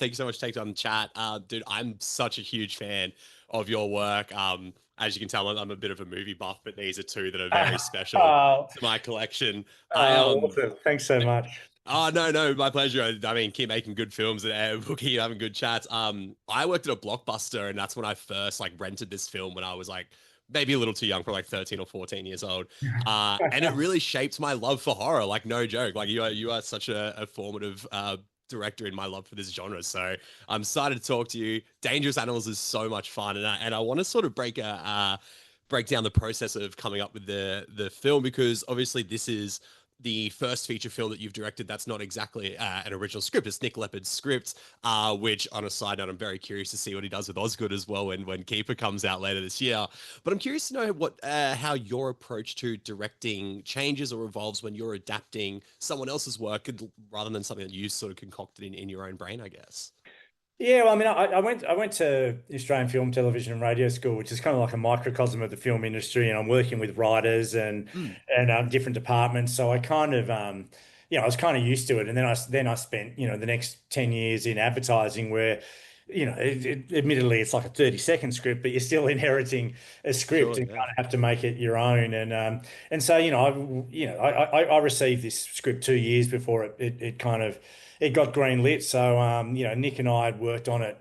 Thank you so much for taking on the chat. Dude, I'm such a huge fan of your work. As you can tell, I'm a bit of a movie buff, but these are two that are very special Oh, to my collection. I awesome. Thanks so much. Oh no, my pleasure. I mean, keep making good films and we'll keep having good chats. I worked at a Blockbuster, and that's when I first like rented this film when I was like maybe a little too young, for like 13 or 14 years old. And it really shaped my love for horror. Like no joke. Like you are such a formative director in my love for this genre. So I'm excited to talk to you. Dangerous Animals is so much fun, and I want to sort of break down the process of coming up with the film, because obviously this is the first feature film that you've directed that's not exactly an original script. It's Nick Leopard's script, which, on a side note, I'm very curious to see what he does with Osgood as well when Keeper comes out later this year. But I'm curious to know how your approach to directing changes or evolves when you're adapting someone else's work rather than something that you sort of concocted in your own brain, I guess. Yeah, well, I mean, I went to Australian Film, Television, and Radio School, which is kind of like a microcosm of the film industry, and I'm working with writers Mm, and different departments. So I kind of I was kind of used to it, and then I spent the next 10 years in advertising, where admittedly it's like a 30-second script, but you're still inheriting a script sure, and yeah. kind of have to make it your own. And so I received this script 2 years before it kind of it got green lit. So Nick and I had worked on it,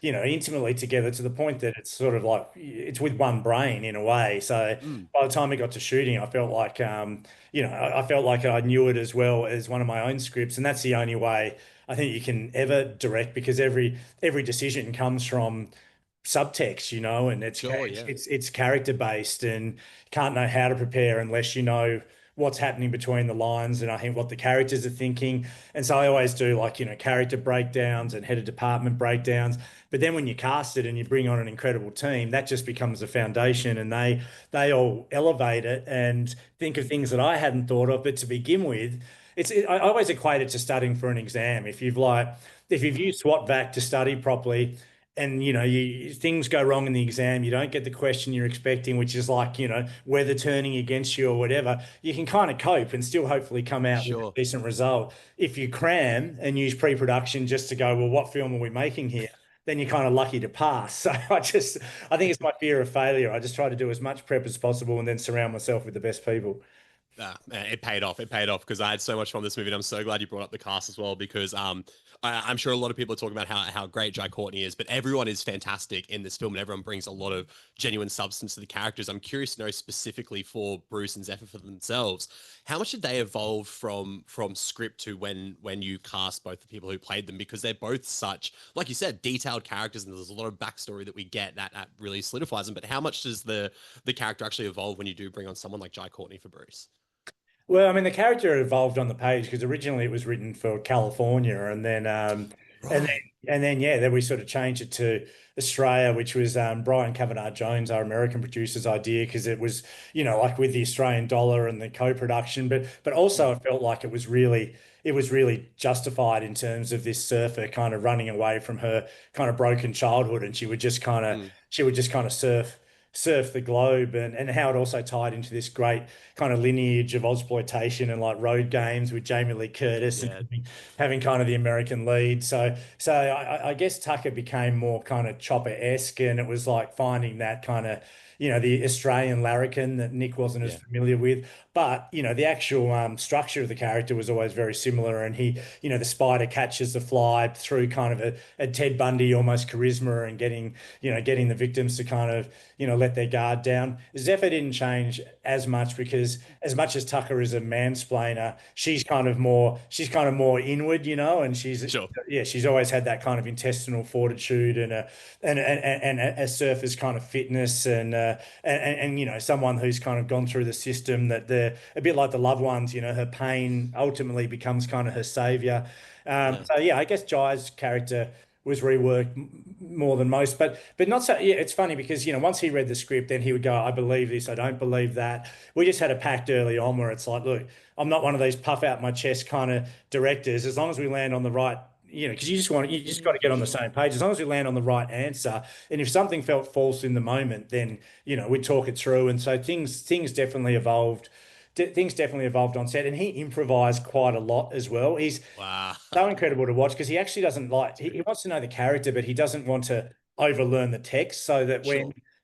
intimately together, to the point that it's sort of like it's with one brain in a way. So Mm, by the time we got to shooting, I felt like I felt like I knew it as well as one of my own scripts, and that's the only way I think you can ever direct, because every decision comes from subtext, and sure, yeah. it's character based, and can't know how to prepare unless you know what's happening between the lines, and I think what the characters are thinking. And so I always do, like, character breakdowns and head of department breakdowns. But then when you cast it and you bring on an incredible team, that just becomes the foundation, and they all elevate it and think of things that I hadn't thought of. But to begin with, I always equate it to studying for an exam. If you've used SWOT vac to study properly, and things go wrong in the exam, you don't get the question you're expecting, which is like, weather turning against you or whatever, you can kind of cope and still hopefully come out with a Sure. decent result. If you cram and use pre-production just to go, well, what film are we making here, then you're kind of lucky to pass. So I think it's my fear of failure. I just try to do as much prep as possible and then surround myself with the best people. Man, it paid off. It paid off because I had so much fun with this movie, and I'm so glad you brought up the cast as well, because I'm sure a lot of people are talking about how great Jai Courtney is, but everyone is fantastic in this film, and everyone brings a lot of genuine substance to the characters. I'm curious to know specifically for Bruce and Zephyr for themselves, how much did they evolve from script to when you cast both the people who played them, because they're both such, like you said, detailed characters, and there's a lot of backstory that we get that really solidifies them. But how much does the character actually evolve when you do bring on someone like Jai Courtney for Bruce? Well, I mean, the character evolved on the page because originally it was written for California, and then Right. yeah, then we sort of changed it to Australia, which was Brian Cavanagh Jones, our American producer's idea, because it was, like with the Australian dollar and the co-production, but also Mm, it felt like it was really justified in terms of this surfer kind of running away from her kind of broken childhood, and mm, she would just kind of surf the globe, and how it also tied into this great kind of lineage of exploitation and like road games with Jamie Lee Curtis and yeah. having kind of the American lead. So I guess Tucker became more kind of Chopper-esque, and it was like finding that kind of, the Australian larrikin that Nick wasn't as Yeah. familiar with. But, the actual structure of the character was always very similar. And the spider catches the fly through kind of a Ted Bundy almost charisma, and getting the victims to kind of, let their guard down. Zephyr didn't change as much, because as much as Tucker is a mansplainer, she's kind of more inward, and Sure. she's always had that kind of intestinal fortitude, and a surfer's kind of fitness, and someone who's kind of gone through the system, that they're a bit like the loved ones, her pain ultimately becomes kind of her savior. Yeah. So yeah, I guess Jai's character was reworked more than most, but not so. Yeah, it's funny because once he read the script, then he would go, "I believe this, I don't believe that." We just had a pact early on where it's like, "Look, I'm not one of these puff out my chest kind of directors. As long as we land on the right." Because you just got to get on the Sure. same page. As long as we land on the right answer, and if something felt false in the moment, then we'd talk it through. And so things definitely evolved things definitely evolved on set, and he improvised quite a lot as well. He's Wow. so incredible to watch because he actually doesn't like he wants to know the character, but he doesn't want to overlearn the text Sure.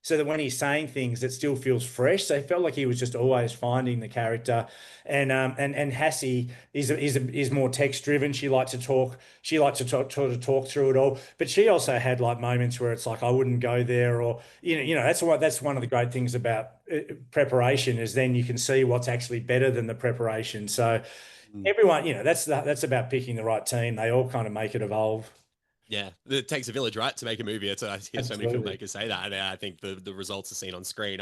so that when he's saying things, it still feels fresh. So he felt like he was just always finding the character. And Hassie is more text driven. She liked to talk. She liked to talk through it all. But she also had like moments where it's like I wouldn't go there, or that's one of the great things about preparation is then you can see what's actually better than the preparation. So Mm. everyone, that's about picking the right team. They all kind of make it evolve. Yeah, it takes a village, right, to make a movie. I hear so many Absolutely. filmmakers say that, and I think the results are seen on screen.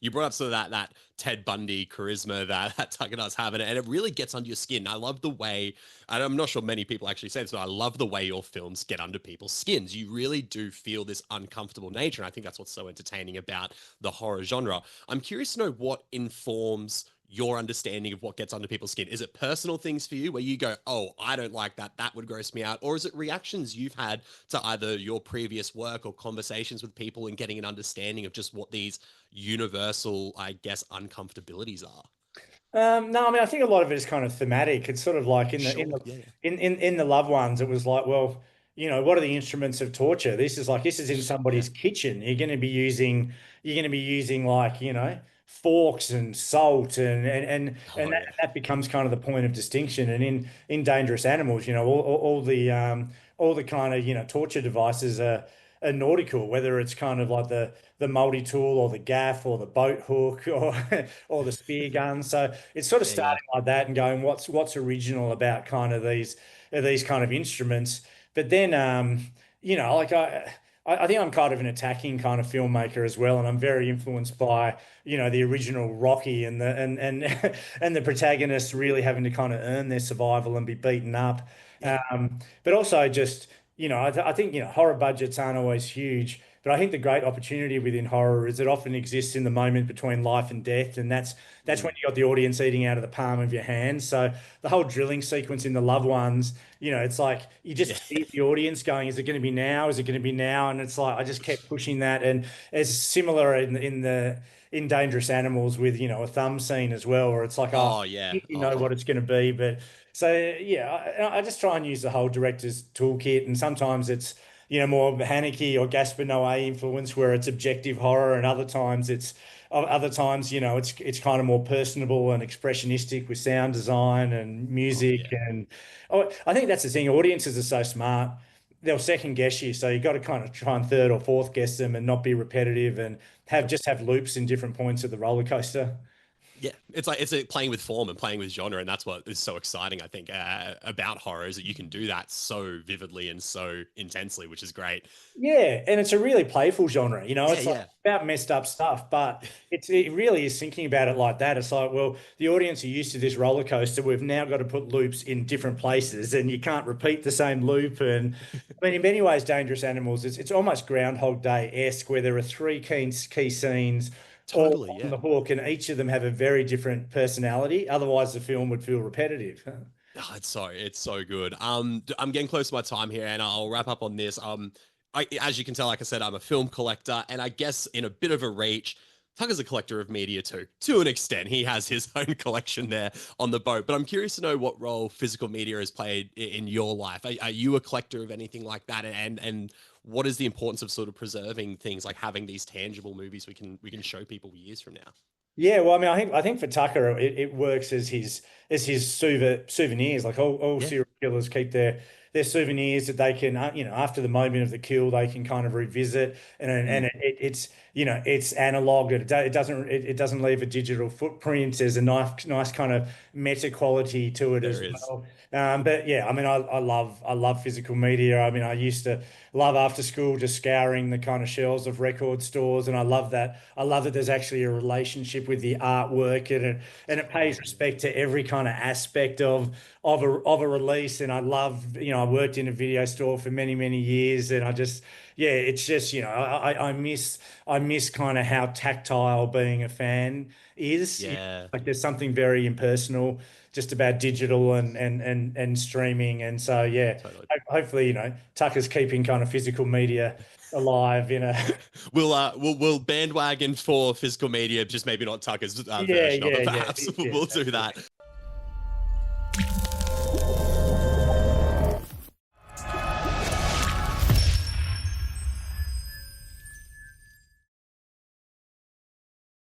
You brought up sort of that Ted Bundy charisma that Tucker does have, and it really gets under your skin. I love the way, and I'm not sure many people actually say this, but I love the way your films get under people's skins. You really do feel this uncomfortable nature, and I think that's what's so entertaining about the horror genre. I'm curious to know what informs your understanding of what gets under people's skin. Is it personal things for you where you go, oh, I don't like that, that would gross me out? Or is it reactions you've had to either your previous work or conversations with people and getting an understanding of just what these universal, I guess, uncomfortabilities are? No, I mean, I think a lot of it is kind of thematic. It's sort of like Sure. Yeah. Yeah. in the loved ones, it was like, well, what are the instruments of torture? This is in Yeah. somebody's kitchen. You're going to be using like, forks and salt and Oh, yeah. that becomes kind of the point of distinction. And in dangerous animals, all the kind of, torture devices are nautical, whether it's kind of like the multi-tool or the gaff or the boat hook or or the spear gun. So it's sort of Yeah. Yeah. starting like that and going, what's original about kind of these kind of instruments. But then like I think I'm kind of an attacking kind of filmmaker as well, and I'm very influenced by, the original Rocky and and the protagonists really having to kind of earn their survival and be beaten up. Yeah. But also just, I think, horror budgets aren't always huge, but I think the great opportunity within horror is it often exists in the moment between life and death, and that's when Mm. you got the audience eating out of the palm of your hand. So the whole drilling sequence in The Loved Ones, it's like you just Yeah. feed the audience going, is it going to be now? Is it going to be now? And it's like I just kept pushing that, and it's similar in Dangerous Animals with, a thumb scene as well, where it's like, oh, Oh, yeah. you know Oh, what it's going to be, but so yeah, I just try and use the whole director's toolkit, and sometimes it's, more Haneke or Gaspar Noé influence where it's objective horror, and other times, it's kind of more personable and expressionistic with sound design and oh, music. yeah. And I think that's the thing. Audiences are so smart. They'll second guess you. So you got to kind of try and third or fourth guess them and not be repetitive and have loops in different points of the roller coaster. Yeah, it's playing with form and playing with genre, and that's what is so exciting. I think about horror is that you can do that so vividly and so intensely, which is great. Yeah, and it's a really playful genre. Yeah, It's like yeah, about messed up stuff, but it really is thinking about it like that. It's like, well, the audience are used to this roller coaster. We've now got to put loops in different places, and you can't repeat the same loop. And I mean, in many ways, Dangerous Animals, it's almost Groundhog Day-esque, where there are three key scenes all totally. on Yeah. the hook, and each of them have a very different personality. Otherwise, the film would feel repetitive. Oh, it's so good. I'm getting close to my time here, and I'll wrap up on this. As you can tell, like I said, I'm a film collector, and I guess in a bit of a reach, Tucker's a collector of media too, to an extent. He has his own collection there on the boat. But I'm curious to know what role physical media has played in your life. Are you a collector of anything like that? And what is the importance of sort of preserving things like having these tangible movies we can show people years from now? Yeah, well, I mean, I think for Tucker, it works as his souvenirs. Like all Yeah. serial killers keep their souvenirs that they can, after the moment of the kill, they can kind of revisit, and Mm, it's analog. It doesn't leave a digital footprint. There's a nice kind of meta quality to it there as is. well. But yeah, I mean, I love physical media. I mean, I used to love after school just scouring the kind of shelves of record stores, and I love that. I love that there's actually a relationship with the artwork, and it pays Totally. respect to every kind of aspect of a release. And I I worked in a video store for many, many years, and I just, yeah, it's just, I miss kind of how tactile being a fan is. Yeah, Like there's something very impersonal just about digital and streaming. And so, yeah, totally. hopefully, Tucker's keeping kind of physical media alive in a, We'll bandwagon for physical media, just maybe not Tucker's yeah, version of yeah, it. yeah, Perhaps yeah, we'll do absolutely. that.